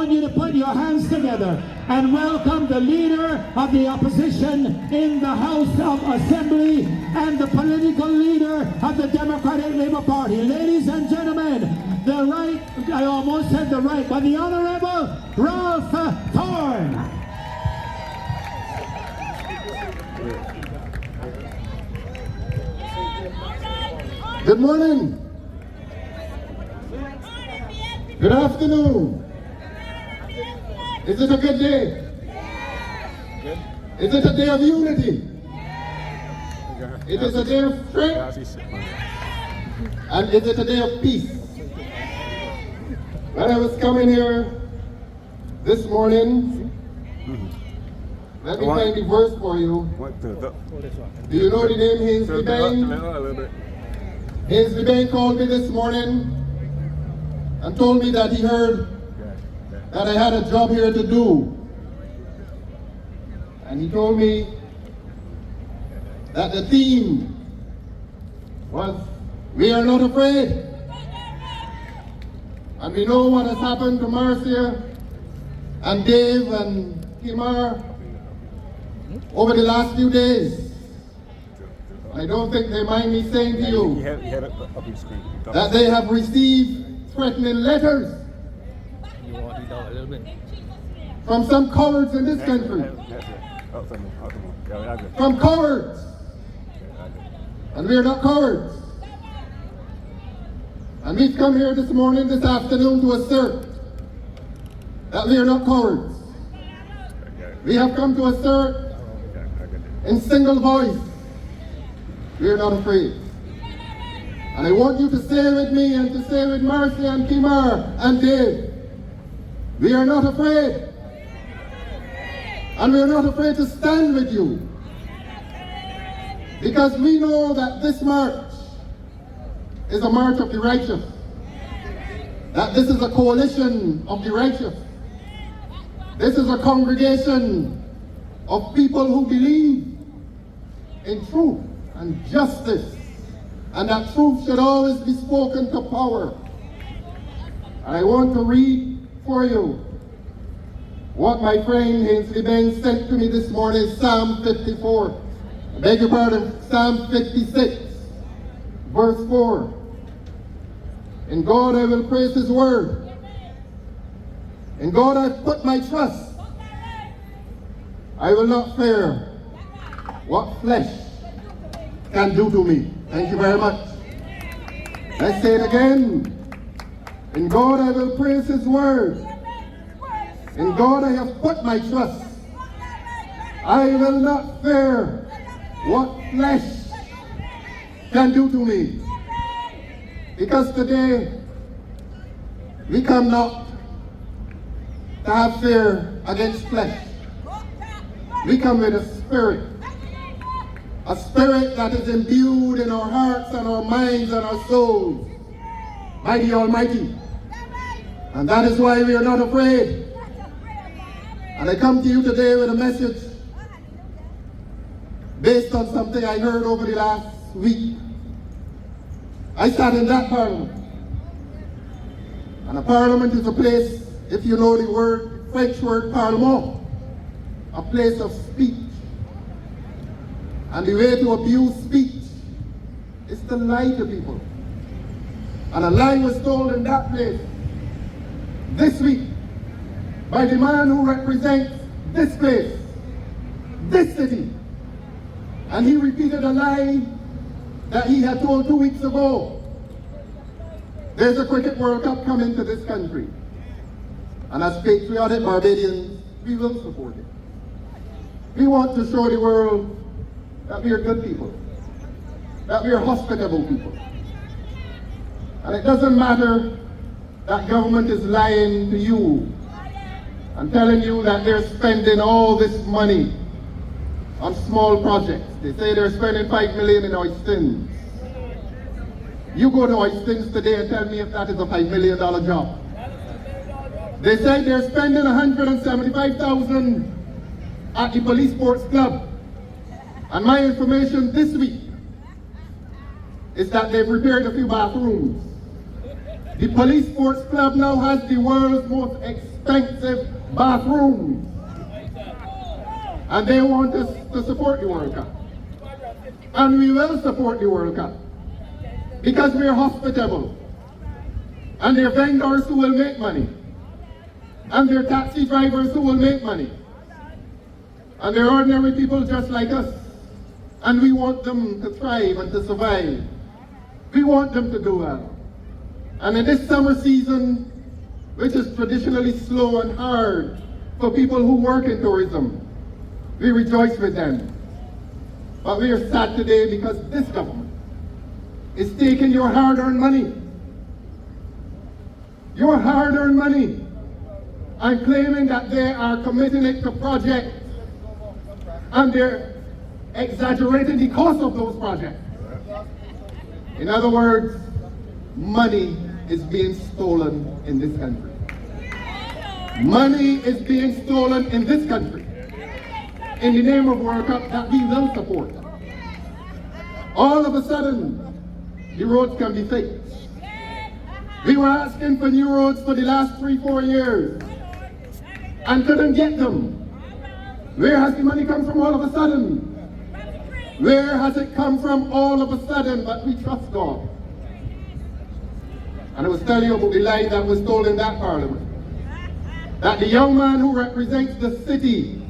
want you to put your hands together and welcome the leader of the opposition in the House of Assembly and the political leader of the Democratic Labour Party. Ladies and gentlemen, the right, I almost said the right, but the Honorable Ralph Thorne. Good morning. Good afternoon. Is it a good day? Is it a day of unity? It is a day of strength. And is it a day of peace? When I was coming here this morning, let me find the verse for you. Do you know the name Ainsley Bain? Ainsley Bain called me this morning and told me that he heard that I had a job here to do. And he told me that the theme was, "We are not afraid." And we know what has happened to Marcia and Dave and Kimar over the last few days. I don't think they mind me saying to you that they have received threatening letters from some cowards in this country. From cowards. And we are not cowards. And we've come here this morning, this afternoon, to assert that we are not cowards. We have come to assert in single voice, we are not afraid. And I want you to say with me and to say with Marcy and Kimar and Dave, we are not afraid. And we are not afraid to stand with you. Because we know that this march is a march of the righteous. That this is a coalition of the righteous. This is a congregation of people who believe in truth and justice, and that truth should always be spoken to power. And I want to read for you what my friend Ainsley Bain sent to me this morning, Psalm 54. I beg your pardon, Psalm 56, verse 4. In God I will praise His word. In God I put my trust. I will not fear what flesh can do to me. Thank you very much. Let's say it again. In God I will praise His word. In God I have put my trust. I will not fear what flesh can do to me. Because today we come not to have fear against flesh. We come with a spirit that is imbued in our hearts and our minds and our souls by the Almighty. And that is why we are not afraid. And I come to you today with a message based on something I heard over the last week. I sat in that parliament. And a parliament is a place, if you know the word, French word parlement, a place of speech. And the way to abuse speech is to lie to people. And a lie was told in that place this week by the man who represents this place, this city. And he repeated a lie that he had told 2 weeks ago. There's a Cricket World Cup coming to this country. And as patriotic Barbadians, we will support it. We want to show the world that we are good people, that we are hospitable people. And it doesn't matter that government is lying to you and telling you that they're spending all this money on small projects. They say they're spending $5 million in Oistins. You go to Oistins today and tell me if that is a $5 million job. They say they're spending $175,000 at the Police Sports Club. And my information this week is that they've repaired a few bathrooms. The police sports club now has the world's most expensive bathrooms. And they want us to support the World Cup. And we will support the World Cup. Because we are hospitable. And they're vendors who will make money. And they're taxi drivers who will make money. And they're ordinary people just like us. And we want them to thrive and to survive. We want them to do well. And in this summer season, which is traditionally slow and hard for people who work in tourism, we rejoice with them. But we are sad today because this government is taking your hard-earned money. Your hard-earned money, and claiming that they are committing it to projects, and they're exaggerating the cost of those projects. In other words, money is being stolen in this country. Money is being stolen in this country in the name of World Cup that we will support. All of a sudden, the roads can be fixed. We were asking for new roads for the last 3-4 years and couldn't get them. Where has the money come from all of a sudden? Where has it come from all of a sudden? But we trust God. And I was telling you about the lie that was told in that parliament. That the young man who represents the city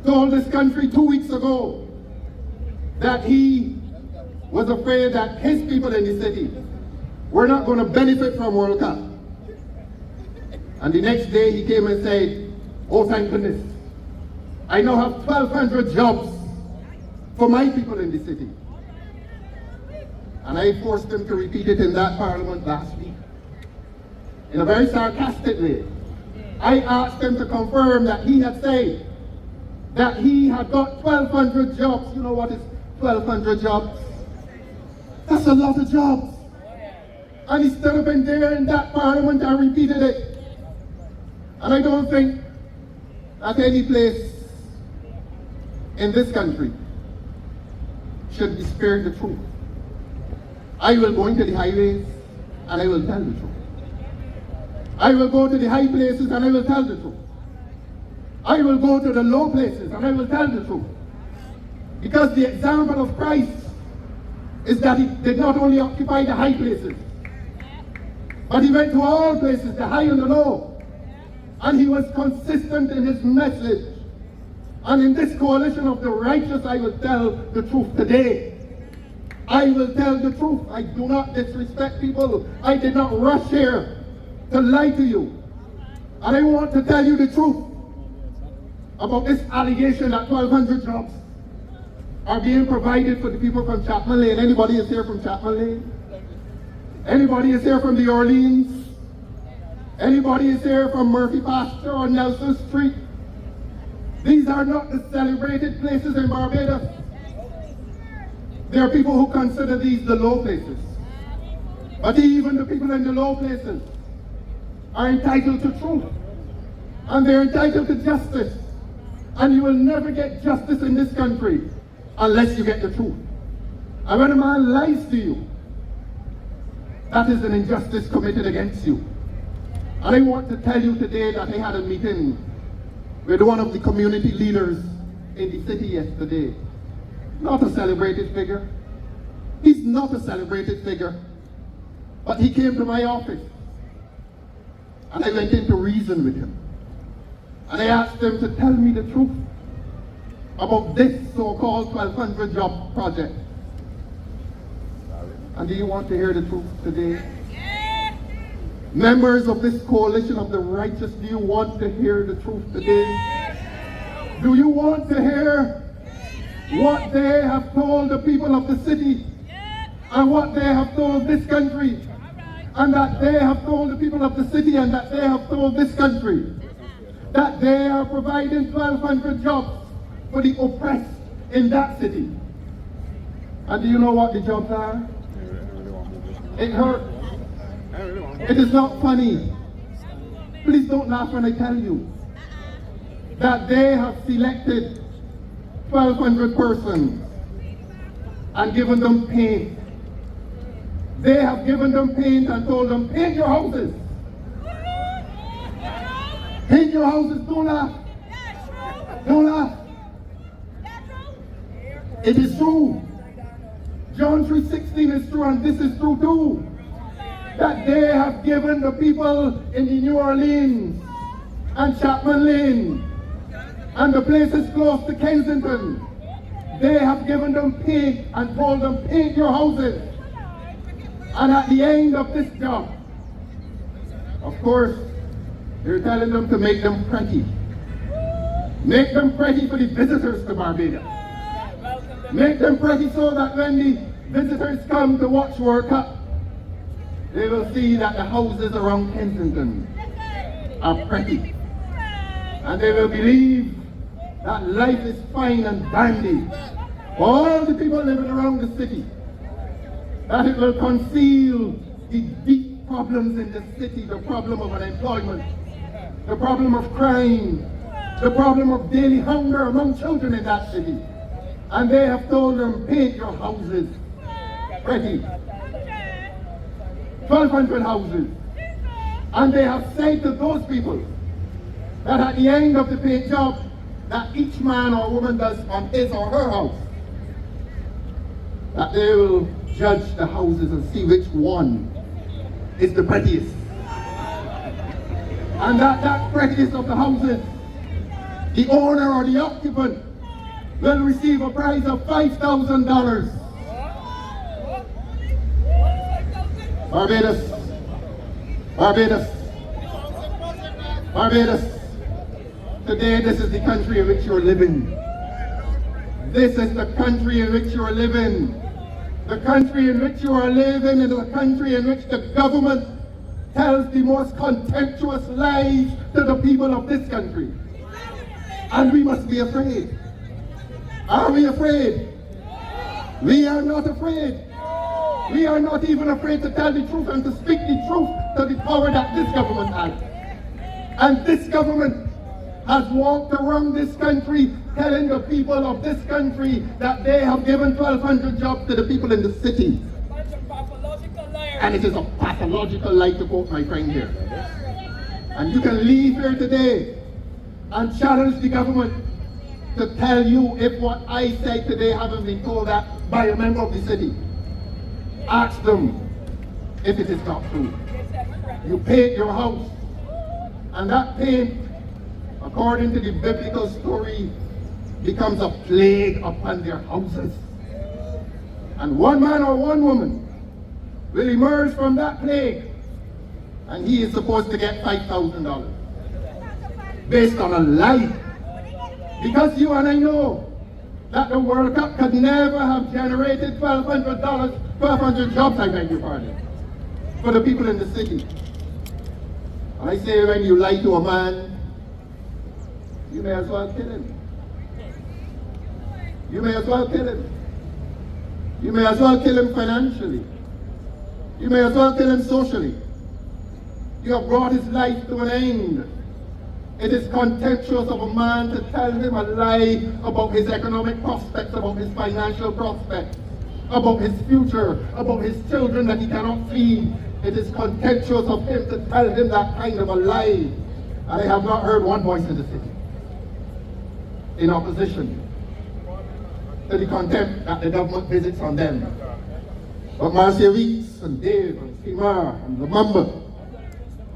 told this country 2 weeks ago that he was afraid that his people in the city were not going to benefit from World Cup. And the next day he came and said, oh thank goodness, I now have 1,200 jobs for my people in the city. And I forced him to repeat it in that parliament last week. In a very sarcastic way. I asked him to confirm that he had said that he had got 1,200 jobs. You know what is 1,200 jobs? That's a lot of jobs. And he stood up in there in that parliament and repeated it. And I don't think that any place in this country should be spared the truth. I will go into the highways and I will tell the truth. I will go to the high places and I will tell the truth. I will go to the low places and I will tell the truth. Because the example of Christ is that he did not only occupy the high places, but he went to all places, the high and the low. And he was consistent in his message. And in this coalition of the righteous, I will tell the truth today. I will tell the truth. I do not disrespect people. I did not rush here to lie to you. And I want to tell you the truth about this allegation that 1,200 jobs are being provided for the people from Chapman Lane. Anybody is here from Chapman Lane? Anybody is here from the Orleans? Anybody is here from Murphy Pasture or Nelson Street? These are not the celebrated places in Barbados. There are people who consider these the low places. But even the people in the low places are entitled to truth. And they're entitled to justice. And you will never get justice in this country unless you get the truth. And when a man lies to you, that is an injustice committed against you. And I want to tell you today that I had a meeting with one of the community leaders in the city yesterday. Not a celebrated figure. He's not a celebrated figure. But he came to my office. And I went in to reason with him. And I asked him to tell me the truth about this so-called 1,200 job project. And do you want to hear the truth today? Members of this coalition of the righteous, do you want to hear the truth today? Do you want to hear what they have told the people of the city and what they have told this country and that they have told the people of the city and that they have told this country that they are providing 1,200 jobs for the oppressed in that city? And do you know what the jobs are? It hurts. It is not funny. Please don't laugh when I tell you that they have selected 1,200 persons and given them paint They have given them paint and told them, paint your houses. Paint your houses, don't laugh. Don't laugh. It is true. John 3:16 is true, and this is true too. That they have given the people in the New Orleans and Chapman Lane and the places close to Kensington, they have given them paint and told them, paint your houses. And at the end of this job, of course, they're telling them to make them pretty. Make them pretty for the visitors to Barbados. Make them pretty so that when the visitors come to watch World Cup, they will see that the houses around Kensington are pretty. And they will believe that life is fine and dandy for all the people living around the city. That it will conceal the deep problems in the city, the problem of unemployment, the problem of crime, the problem of daily hunger among children in that city. And they have told them, paint your houses pretty. 1,200 houses. And they have said to those people that at the end of the paint job, that each man or woman does on his or her house, that they will judge the houses and see which one is the prettiest. And that prettiest of the houses, the owner or the occupant, will receive a prize of $5,000. Barbados, Barbados, Barbados. Today, this is the country in which you're living. This is the country in which you're living. The country in which you are living is a country in which the government tells the most contemptuous lies to the people of this country. And we must be afraid. Are we afraid? We are not afraid. We are not even afraid to tell the truth and to speak the truth to the power that this government has. And this government has walked around this country telling the people of this country that they have given 1,200 jobs to the people in the city. And it is a pathological lie, to quote my friend here. And you can leave here today and challenge the government to tell you if what I say today haven't been told that by a member of the city. Ask them if it is not true. You paint your house, and that paint, according to the biblical story, becomes a plague upon their houses. And one man or one woman will emerge from that plague, and he is supposed to get $5,000 based on a lie. Because you and I know that the World Cup could never have generated $1,200 jobs, I beg your pardon, for the people in the city. And I say, when you lie to a man, you may as well kill him. You may as well kill him. You may as well kill him financially. You may as well kill him socially. You have brought his life to an end. It is contemptuous of a man to tell him a lie about his economic prospects, about his financial prospects, about his future, about his children that he cannot feed. It is contemptuous of him to tell him that kind of a lie. And I have not heard one voice in the city in opposition to the contempt that the government visits on them. But Marcia Weeks and Dave and Seymour and Lamamba,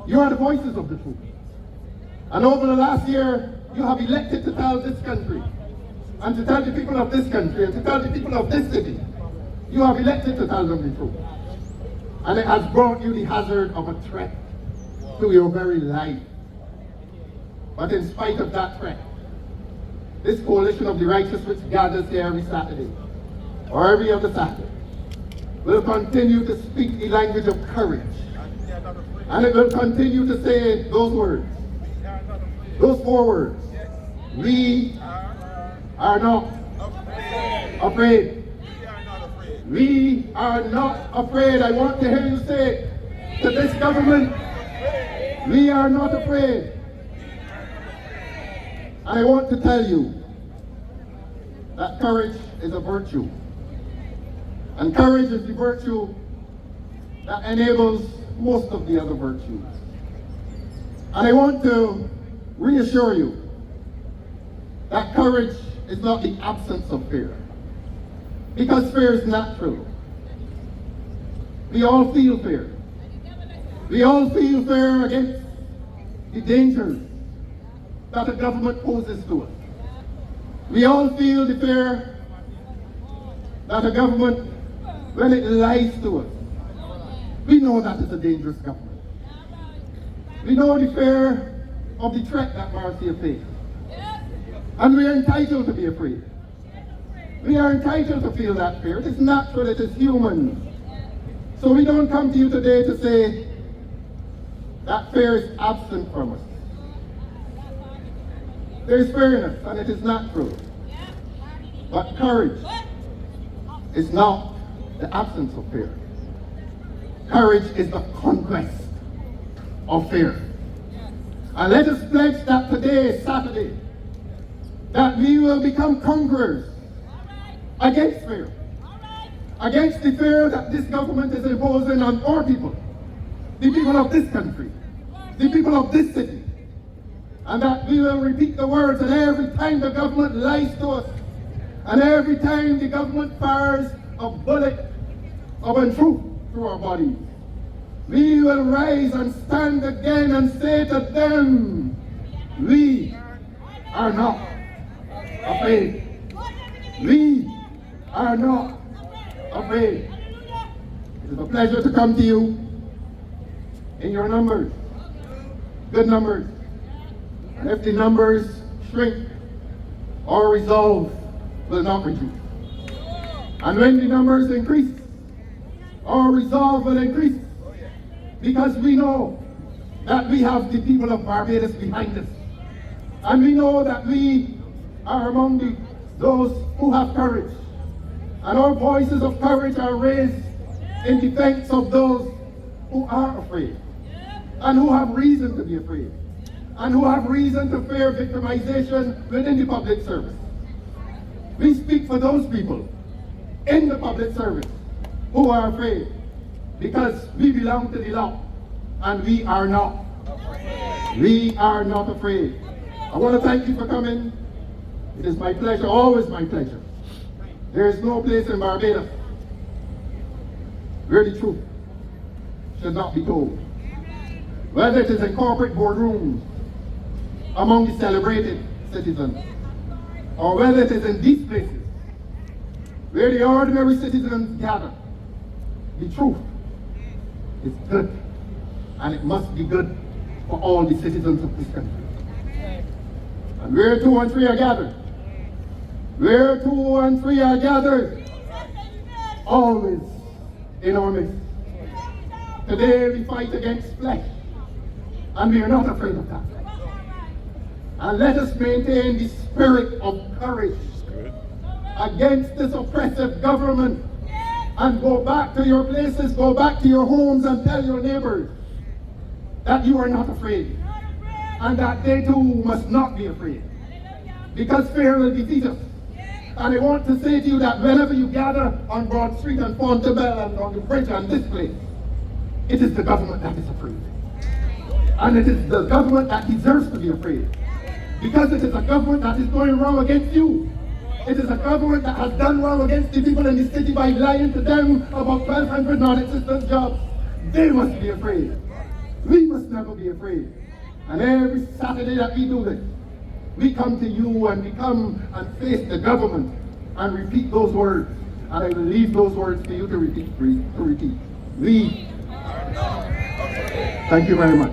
you are the voices of the truth. And over the last year, you have elected to tell this country, and to tell the people of this country, and to tell the people of this city, you have elected to tell them the truth. And it has brought you the hazard of a threat to your very life. But in spite of that threat, this coalition of the righteous which gathers here every Saturday, or every other Saturday, will continue to speak the language of courage. And it will continue to say those words, those 4 words. We are not afraid. We are not afraid. I want to hear you say to this government, we are not afraid. I want to tell you that courage is a virtue. And courage is the virtue that enables most of the other virtues. And I want to reassure you that courage is not the absence of fear, because fear is natural. We all feel fear. We all feel fear against the dangers that the government poses to us. We all feel the fear that the government, when it lies to us, we know that it's a dangerous government. We know the fear of the threat that Marcia faces. And we are entitled to be afraid. We are entitled to feel that fear. It is natural, it is human. So we don't come to you today to say that fear is absent from us. There is fear in us, and it is natural. But courage is not the absence of fear. Courage is the conquest of fear. And let us pledge that today, Saturday, that we will become conquerors against fear. Against the fear that this government is imposing on our people, the people of this country, the people of this city. And that we will repeat the words, and every time the government lies to us, and every time the government fires a bullet of untruth through our bodies, we will rise and stand again and say to them, we are not afraid. We are not afraid. It is a pleasure to come to you in your numbers, good numbers. And if the numbers shrink, our resolve will not reduce. And when the numbers increase, our resolve will increase, because we know that we have the people of Barbados behind us. And we know that we are among those who have courage. And our voices of courage are raised in defense of those who are afraid, and who have reason to be afraid, and who have reason to fear victimization within the public service. We speak for those people in the public service who are afraid, because we belong to the law, and we are not. We are not afraid. I want to thank you for coming. It is my pleasure, always my pleasure. There is no place in Barbados where the truth should not be told. Whether it is in corporate boardrooms, among the celebrated citizens, or whether it is in these places where the ordinary citizens gather, the truth is good, and it must be good for all the citizens of this country. And where 2 and 3 are gathered, where 2 and 3 are gathered, always in our midst. Today we fight against flesh, and we are not afraid of that. And let us maintain the spirit of courage against this oppressive government, and go back to your places, go back to your homes, and tell your neighbors that you are not afraid, and that they too must not be afraid, because fear will defeat us. And I want to say to you that whenever you gather on Broad Street and Fontebelle and on the bridge and this place, it is the government that is afraid. And it is the government that deserves to be afraid, because it is a government that is going wrong against you. It is a government that has done wrong against the people in the city by lying to them about 1,200 non-existent jobs. They must be afraid. We must never be afraid. And every Saturday that we do this, we come to you and we come and face the government and repeat those words. And I will leave those words for you to repeat. We. Thank you very much.